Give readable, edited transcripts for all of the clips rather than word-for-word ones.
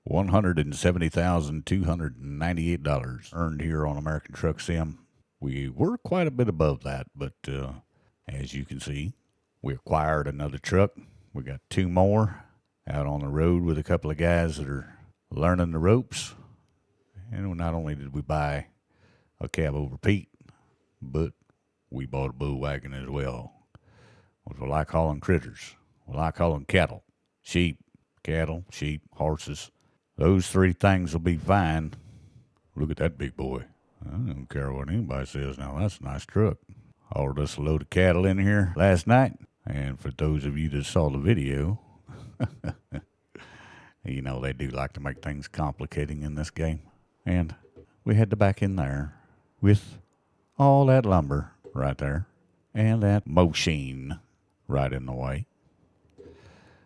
$170,298 earned here on American Truck Sim. We were quite a bit above that, but as you can see, we acquired another truck. We got two more out on the road with a couple of guys that are learning the ropes. And not only did we buy a cab over Pete, but we bought a bull wagon as well. What we like calling critters. We like calling cattle, sheep, cattle, sheep, horses. Those three things will be fine. Look at that big boy. I don't care what anybody says now. That's a nice truck. Hauled us a load of cattle in here last night. And for those of you that saw the video, you know they do like to make things complicating in this game. And we had to back in there with all that lumber right there and that machine right in the way.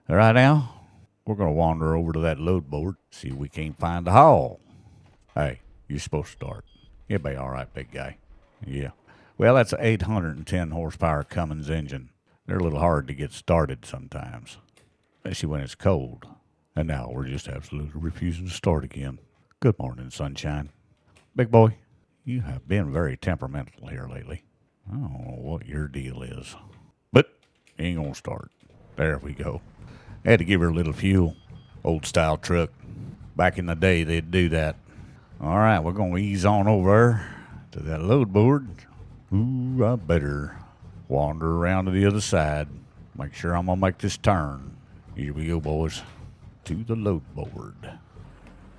All right, now, we're going to wander over to that load board, see if we can't find the haul. Hey, you're supposed to start. You'll be all right, big guy. Yeah. Well, that's an 810 horsepower Cummins engine. They're a little hard to get started sometimes, especially when it's cold. And now we're just absolutely refusing to start again. Good morning, sunshine. Big boy, you have been very temperamental here lately. I don't know what your deal is, but you ain't going to start. There we go. Had to give her a little fuel. Old style truck. Back in the day, they'd do that. All right, we're going to ease on over to that load board. Ooh, I better wander around to the other side. Make sure I'm going to make this turn. Here we go, boys. To the load board.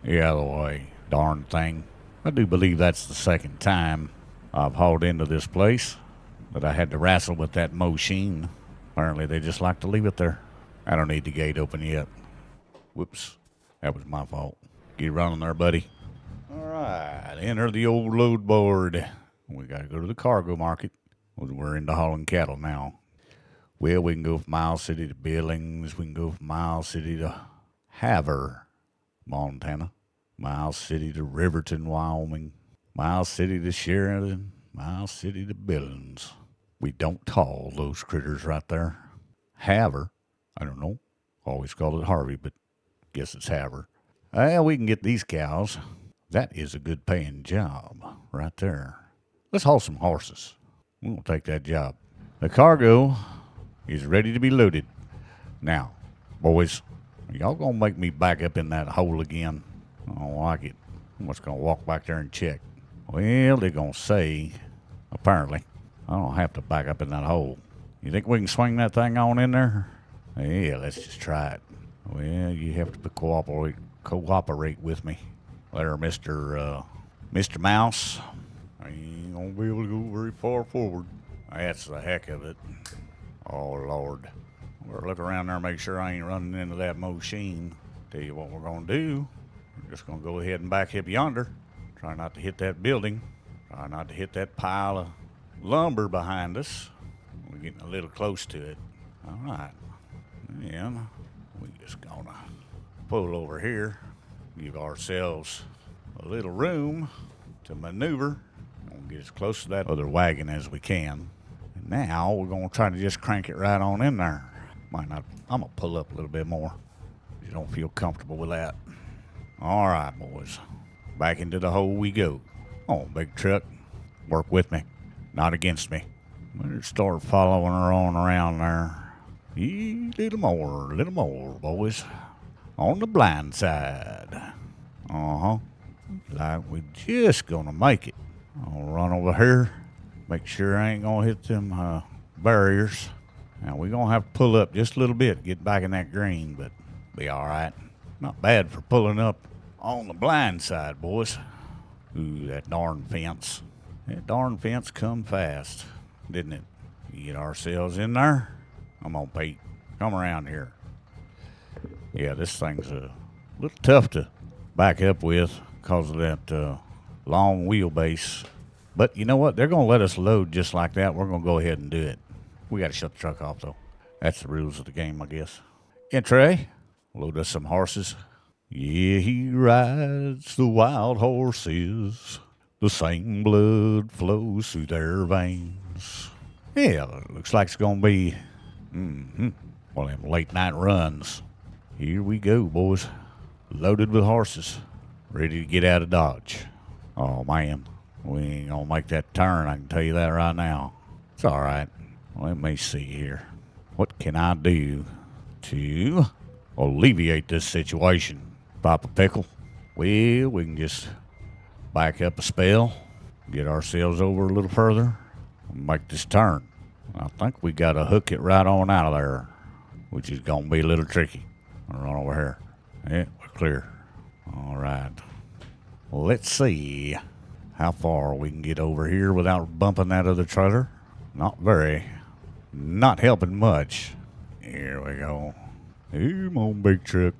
Yeah, the way. Darn thing. I do believe that's the second time I've hauled into this place that I had to wrestle with that machine. Apparently, they just like to leave it there. I don't need the gate open yet. Whoops. That was my fault. Get running there, buddy. All right. Enter the old load board. We got to go to the cargo market. We're into hauling cattle now. Well, we can go from Miles City to Billings. We can go from Miles City to Havre, Montana. Miles City to Riverton, Wyoming. Miles City to Sheridan. Miles City to Billings. We don't haul those critters right there. Havre. I don't know. Always called it Harvey, but guess it's Havre. Well, we can get these cows. That is a good paying job right there. Let's haul some horses. We're going to take that job. The cargo is ready to be loaded. Now, boys, y'all going to make me back up in that hole again? I don't like it. I'm just going to walk back there and check. Well, they're going to say, apparently, I don't have to back up in that hole. You think we can swing that thing on in there? Yeah, let's just try it. Well, you have to cooperate with me. There, Mr. Mouse. I ain't gonna be able to go very far forward. That's the heck of it. Oh, Lord. We'll look around there and make sure I ain't running into that machine. Tell you what we're gonna do. We're just gonna go ahead and back up yonder. Try not to hit that building. Try not to hit that pile of lumber behind us. We're getting a little close to it. All right. And we just gonna pull over here, give ourselves a little room to maneuver. We'll get as close to that other wagon as we can. And now we're gonna try to just crank it right on in there. Might not. I'm gonna pull up a little bit more. You don't feel comfortable with that. All right, boys. Back into the hole we go. Oh, big truck. Work with me, not against me. We'll start following her on around there. A little more, boys. On the blind side. Like we're just gonna make it. I'll run over here. Make sure I ain't gonna hit them barriers. Now we're gonna have to pull up just a little bit to get back in that green, but be all right. Not bad for pulling up on the blind side, boys. Ooh, that darn fence. That darn fence come fast, didn't it? Get ourselves in there. Come on, Pete. Come around here. Yeah, this thing's a little tough to back up with because of that long wheelbase. But you know what? They're going to let us load just like that. We're going to go ahead and do it. We got to shut the truck off, though. That's the rules of the game, I guess. Entree. Load us some horses. Yeah, he rides the wild horses. The same blood flows through their veins. Yeah, looks like it's going to be one of them late night runs. Here we go, boys. loaded with horses, ready to get out of Dodge. Oh, man, we ain't gonna make that turn, I can tell you that right now. It's all right. Let me see here. What can I do to alleviate this situation, Papa Pickle? Well, we can just back up a spell, get ourselves over a little further, and make this turn. I think we got to hook it right on out of there, which is going to be a little tricky. I'll run over here. Yeah, we're clear. All right. Well, let's see how far we can get over here without bumping that other trailer. Not very. Not helping much. Here we go. Come on, big truck.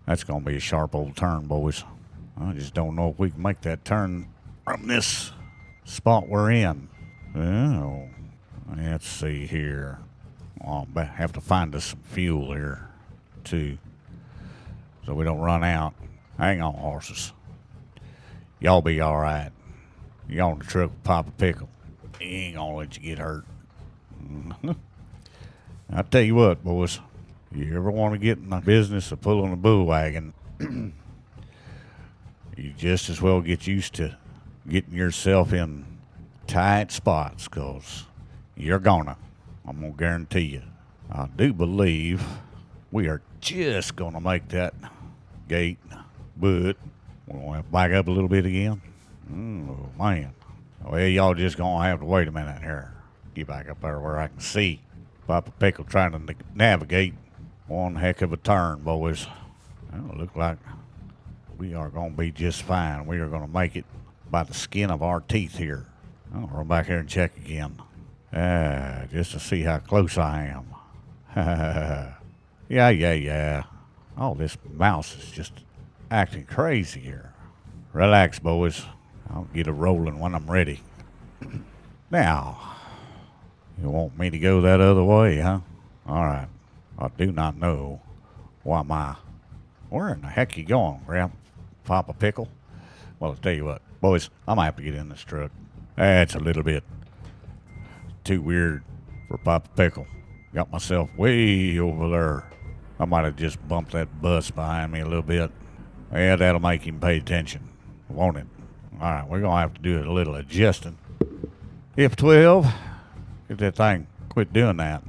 That's going to be a sharp old turn, boys. I just don't know if we can make that turn from this spot we're in. Oh, let's see here. I'll have to find us some fuel here, too, so we don't run out. Hang on, horses. Y'all be all right. You on the truck with Papa Pickle. He ain't gonna let you get hurt. I tell you what, boys. You ever want to get in the business of pulling a bull wagon, you just as well get used to getting yourself in tight spots, because you're gonna. I'm gonna guarantee you. I do believe we are just gonna make that gate, but we're gonna have to back up a little bit again. Oh, man. Well, y'all just gonna have to wait a minute here. Get back up there where I can see Papa Pickle trying to navigate. One heck of a turn, boys. Well, look like we are going to be just fine. We are going to make it by the skin of our teeth here. I'll run back here and check again. Just to see how close I am. Yeah. Oh, this mouse is just acting crazy here. Relax, boys. I'll get it rolling when I'm ready. Now, you want me to go that other way, huh? All right. I do not know why where in the heck you going, Papa Pickle? Well, I'll tell you what, boys, I might have to get in this truck. That's a little bit too weird for Papa Pickle. Got myself way over there. I might have just bumped that bus behind me a little bit. Yeah, that'll make him pay attention, won't it? All right, we're going to have to do a little adjusting. F12, get that thing, quit doing that.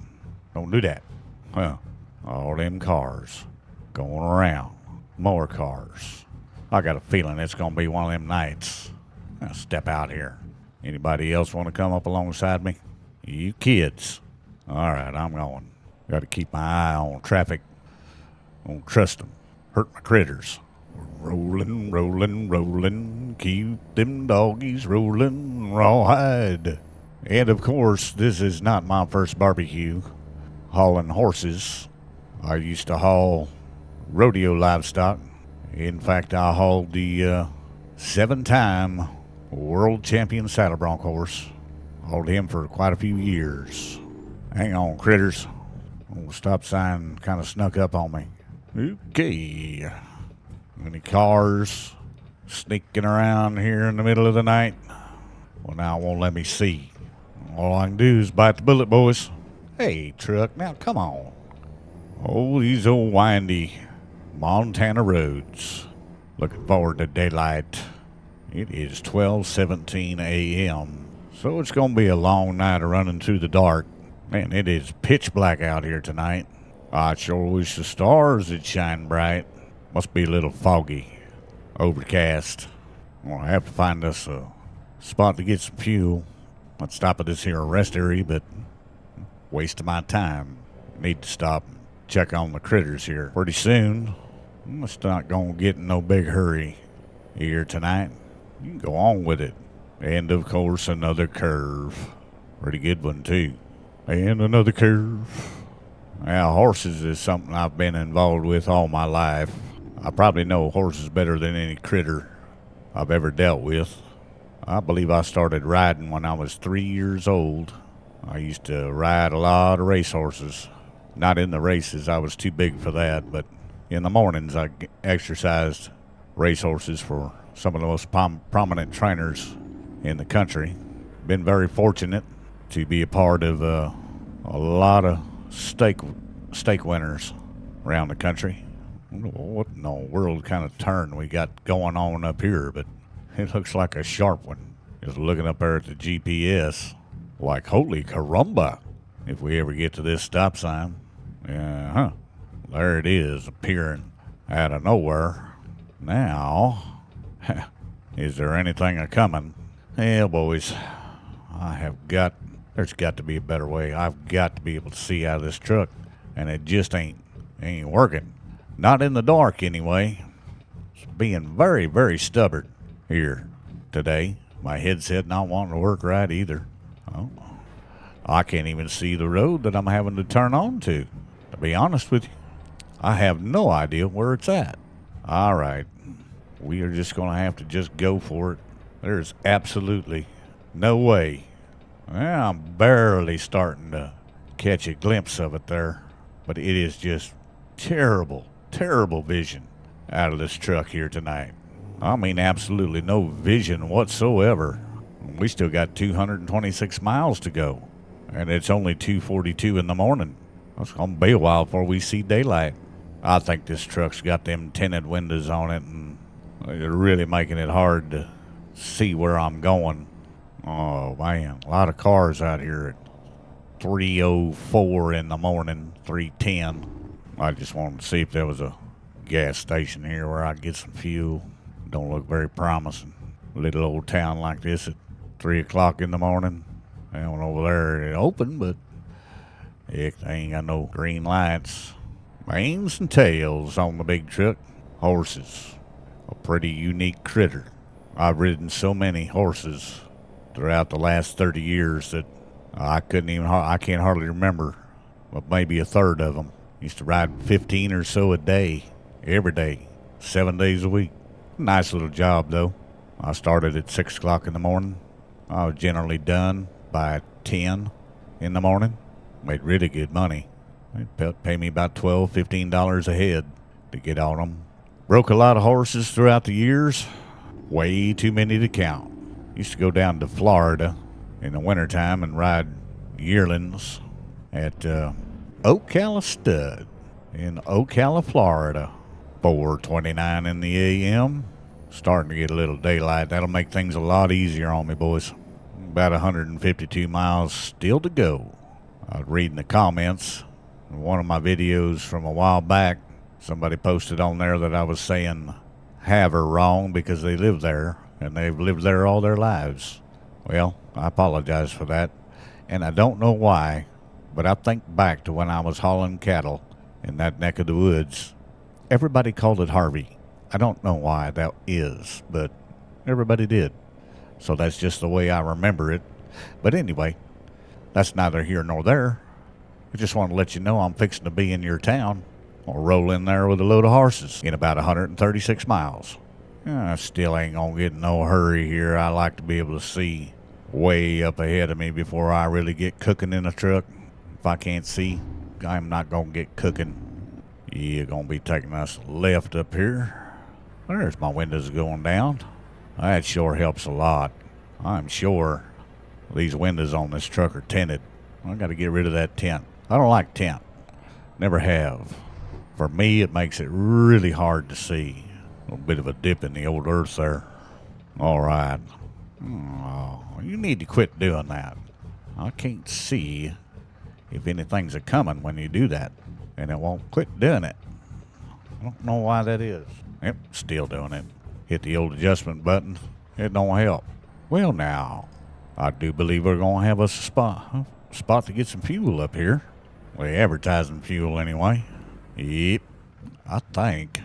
Don't do that. All them cars going around. More cars. I got a feeling it's going to be one of them nights. Now step out here. Anybody else want to come up alongside me? You kids. All right, I'm going. Got to keep my eye on traffic. Don't trust them. Hurt my critters. Rolling. Keep them doggies rolling. Rawhide. And of course, this is not my first barbecue. Hauling horses. I used to haul rodeo livestock. In fact, I hauled the 7-time world champion saddle bronc horse. Hauled him for quite a few years. Hang on, critters. Oh, stop sign kind of snuck up on me. Okay. Any cars sneaking around here in the middle of the night? Well, now it won't let me see. All I can do is bite the bullet, boys. Hey, truck, now come on. Oh, these old windy Montana roads. Looking forward to daylight. It is 12:17 a.m. So it's going to be a long night of running through the dark. Man, it is pitch black out here tonight. I sure wish the stars would shine bright. Must be a little foggy. Overcast. Well, I have to find us a spot to get some fuel. Let's stop at this here rest area, but waste of my time. Need to stop and check on the critters here pretty soon. It's not going to get in no big hurry here tonight. You can go on with it. And, of course, another curve. Pretty good one, too. And another curve. Now, horses is something I've been involved with all my life. I probably know horses better than any critter I've ever dealt with. I believe I started riding when I was 3 years old. I used to ride a lot of racehorses. Not in the races, I was too big for that, but in the mornings I exercised racehorses for some of the most prominent trainers in the country. Been very fortunate to be a part of a lot of stake winners around the country. I don't know what in the world kind of turn we got going on up here, but it looks like a sharp one. Just looking up there at the GPS, like holy caramba, if we ever get to this stop sign. Yeah, there it is, appearing out of nowhere. Now, is there anything a-coming? Yeah, boys, there's got to be a better way. I've got to be able to see out of this truck, and it just ain't working. Not in the dark, anyway. It's being very, very stubborn here today. My headset not wanting to work right either. Oh, I can't even see the road that I'm having to turn on to. To be honest with you, I have no idea where it's at. All right, we are just going to have to just go for it. There's absolutely no way. Well, I'm barely starting to catch a glimpse of it there, but it is just terrible, terrible vision out of this truck here tonight. I mean, absolutely no vision whatsoever. We still got 226 miles to go, and it's only 2:42 in the morning. It's going to be a while before we see daylight. I think this truck's got them tinted windows on it, and they're really making it hard to see where I'm going. Oh, man, a lot of cars out here at 3:04 in the morning, 3:10. I just wanted to see if there was a gas station here where I could get some fuel. Don't look very promising. Little old town like this at 3 o'clock in the morning. I went over there, it open, but heck, they ain't got no green lights. Manes and tails on the big truck. Horses. A pretty unique critter. I've ridden so many horses throughout the last 30 years that I can't hardly remember, but maybe a third of them. Used to ride 15 or so a day, every day, 7 days a week. Nice little job, though. I started at 6 o'clock in the morning. I was generally done by 10 in the morning. Made really good money. They'd pay me about $12, $15 a head to get on them. Broke a lot of horses throughout the years. Way too many to count. Used to go down to Florida in the wintertime and ride yearlings at Ocala Stud in Ocala, Florida. 4:29 in the a.m. Starting to get a little daylight. That'll make things a lot easier on me, boys. About 152 miles still to go. I was reading the comments in one of my videos from a while back. Somebody posted on there that I was saying have her wrong because they live there, and they've lived there all their lives. Well, I apologize for that, and I don't know why, but I think back to when I was hauling cattle in that neck of the woods. Everybody called it Harvey. I don't know why that is, but everybody did. So that's just the way I remember it. But anyway, that's neither here nor there. I just want to let you know I'm fixing to be in your town. I'll roll in there with a load of horses in about 136 miles. I still ain't going to get in no hurry here. I like to be able to see way up ahead of me before I really get cooking in a truck. If I can't see, I'm not going to get cooking. You're going to be taking us left up here. There's my windows going down. That sure helps a lot. I'm sure these windows on this truck are tinted. I got to get rid of that tint. I don't like tint. Never have. For me, it makes it really hard to see. A little bit of a dip in the old earth there. All right. Oh, you need to quit doing that. I can't see if anything's a coming when you do that, and it won't quit doing it. I don't know why that is. Yep, still doing it. Hit the old adjustment button. It don't help. Well, now, I do believe we're going to have us a spot to get some fuel up here. We're advertising fuel anyway. Yep. I think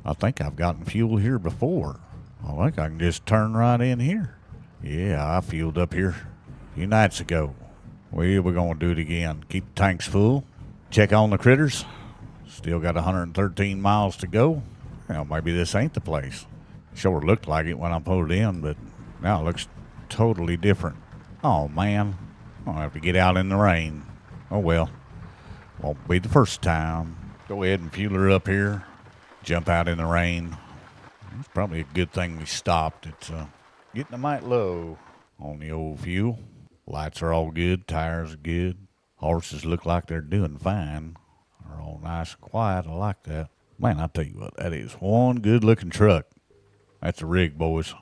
I've gotten fuel here before. I think I can just turn right in here. Yeah, I fueled up here a few nights ago. Well, we're going to do it again. Keep the tanks full. Check on the critters. Still got 113 miles to go. Well, maybe this ain't the place. Sure looked like it when I pulled in, but now it looks totally different. Oh, man. I'll have to get out in the rain. Oh, well. Won't be the first time. Go ahead and fuel her up here. Jump out in the rain. It's probably a good thing we stopped. It's getting a mite low on the old fuel. Lights are all good. Tires are good. Horses look like they're doing fine. They're all nice and quiet. I like that. Man, I tell you what, that is one good-looking truck. That's a rig, boys.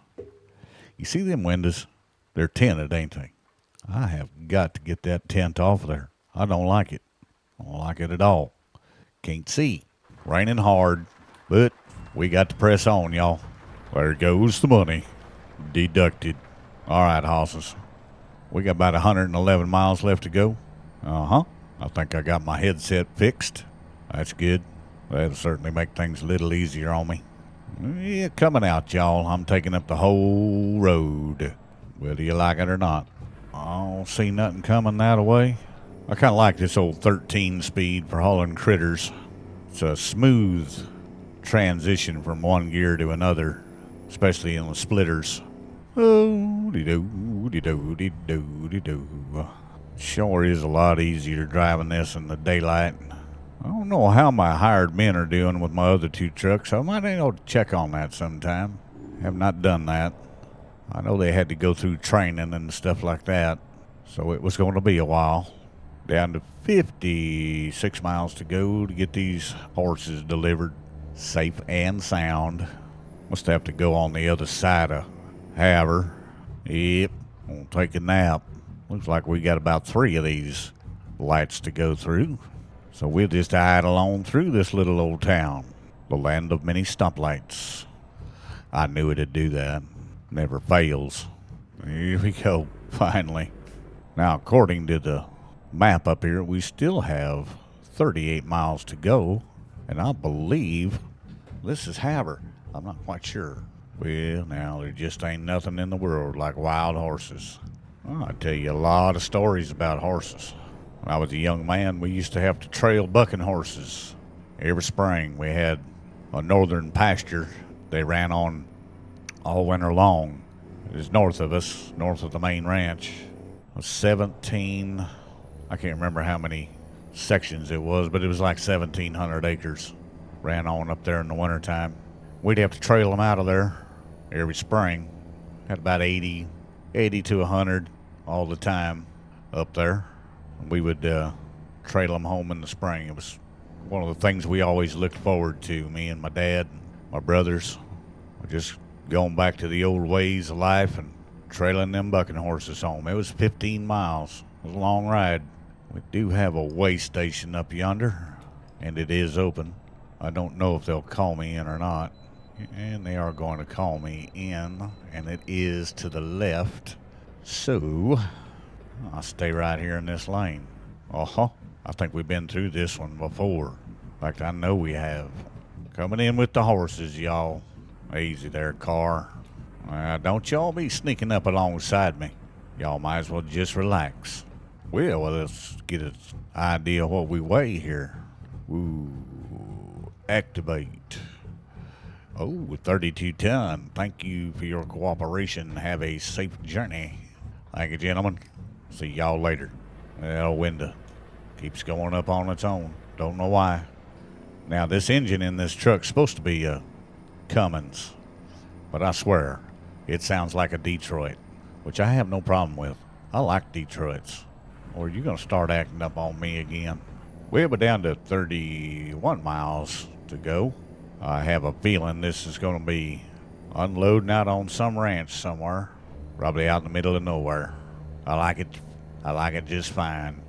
You see them windows? They're tinted, ain't they? I have got to get that tint off of there. I don't like it. I don't like it at all. Can't see. Raining hard, but we got to press on, y'all. There goes the money. Deducted. All right, hosses. We got about 111 miles left to go. Uh-huh. I think I got my headset fixed. That's good. That'll certainly make things a little easier on me. Yeah, coming out, y'all. I'm taking up the whole road, whether you like it or not. I don't see nothing coming that way. I kind of like this old 13 speed for hauling critters. It's a smooth transition from one gear to another, especially in the splitters. Oh-de-doo-de-doo-de-doo-de-doo. Sure is a lot easier driving this in the daylight. I don't know how my hired men are doing with my other two trucks. I might need to check on that sometime. Have not done that. I know they had to go through training and stuff like that, so it was going to be a while. Down to 56 miles to go to get these horses delivered safe and sound. Must have to go on the other side of Haver. Yep, gonna take a nap. Looks like we got about 3 of these lights to go through. So we'll just idle on through this little old town, the land of many stoplights. I knew it'd do that. Never fails. Here we go, finally. Now, according to the map up here, we still have 38 miles to go, and I believe this is Haver. I'm not quite sure. Well, now, there just ain't nothing in the world like wild horses. Well, I tell you a lot of stories about horses. When I was a young man, we used to have to trail bucking horses. Every spring, we had a northern pasture they ran on all winter long. It was north of us, north of the main ranch. It was 17, I can't remember how many sections it was, but it was like 1,700 acres. Ran on up there in the wintertime. We'd have to trail them out of there every spring. Had about 80 to 100 all the time up there. We would trail them home in the spring. It was one of the things we always looked forward to, me and my dad and my brothers. We're just going back to the old ways of life and trailing them bucking horses home. It was 15 miles. It was a long ride. We do have a way station up yonder, and it is open. I don't know if they'll call me in or not. And they are going to call me in, and it is to the left. So I'll stay right here in this lane. I think we've been through this one before. In fact, I know we have. Coming in with the horses, y'all. Easy there, car. Don't y'all be sneaking up alongside me. Y'all might as well just relax. Well, let's get an idea of what we weigh here. Ooh, activate. Oh, 32 ton. Thank you for your cooperation. Have a safe journey. Thank you, gentlemen. See y'all later. That window keeps going up on its own. Don't know why. Now, this engine in this truck's supposed to be a Cummins, but I swear, it sounds like a Detroit, which I have no problem with. I like Detroits. Or you're going to start acting up on me again. We're down to 31 miles to go. I have a feeling this is going to be unloading out on some ranch somewhere, probably out in the middle of nowhere. I like it just fine.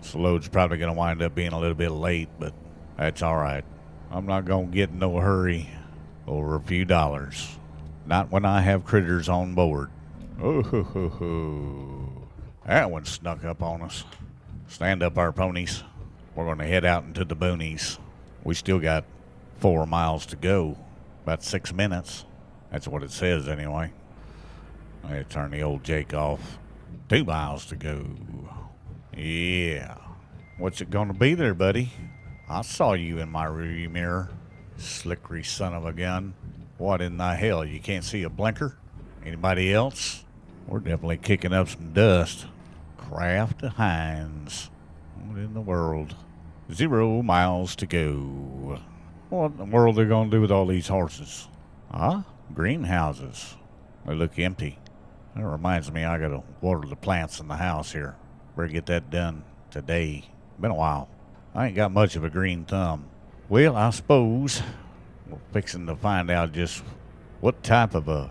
This load's probably going to wind up being a little bit late, but that's all right. I'm not going to get in no hurry over a few dollars. Not when I have critters on board. Oh, ho, ho, ho. That one snuck up on us. Stand up, our ponies. We're going to head out into the boonies. We still got 4 miles to go. About 6 minutes. That's what it says anyway. I turn the old Jake off. 2 miles to go. Yeah. What's it going to be there, buddy? I saw you in my rearview mirror. Slickery son of a gun. What in the hell? You can't see a blinker? Anybody else? We're definitely kicking up some dust. Kraft Heinz. What in the world? 0 miles to go. What in the world are they going to do with all these horses? Greenhouses. They look empty. That reminds me, I got to water the plants in the house here. Better get that done today. Been a while. I ain't got much of a green thumb. Well, I suppose we're fixing to find out just what type of a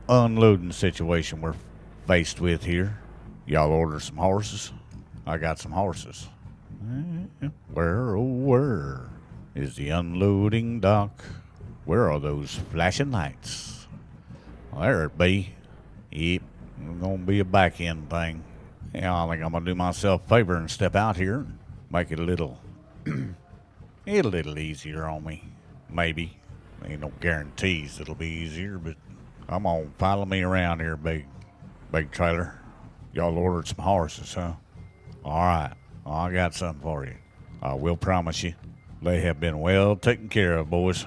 unloading situation we're faced with here. Y'all order some horses? I got some horses. Where, oh, where is the unloading dock? Where are those flashing lights? Well, there it be. Yep, it's gonna be a back end thing. Yeah, I think I'm gonna do myself a favor and step out here and make it a little easier on me. Maybe. Ain't no guarantees it'll be easier, but come on, follow me around here, big trailer. Y'all ordered some horses, huh? All right. I got something for you. I will promise you, they have been well taken care of, boys.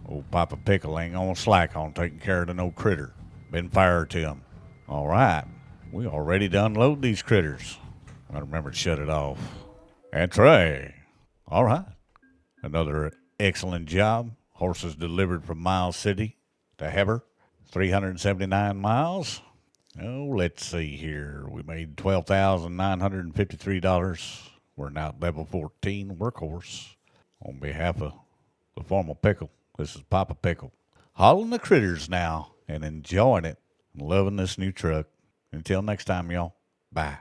Old Papa Pickle ain't gonna slack on taking care of the no critter. Been fired to him. All right. We all ready to unload these critters. I remember to shut it off. That's right. All right. Another excellent job. Horses delivered from Miles City to Heber. 379 miles. Oh, let's see here. We made $12,953. We're now at level 14 workhorse. On behalf of the formal pickle, this is Papa Pickle. Hauling the critters now and enjoying it and loving this new truck. Until next time, y'all. Bye.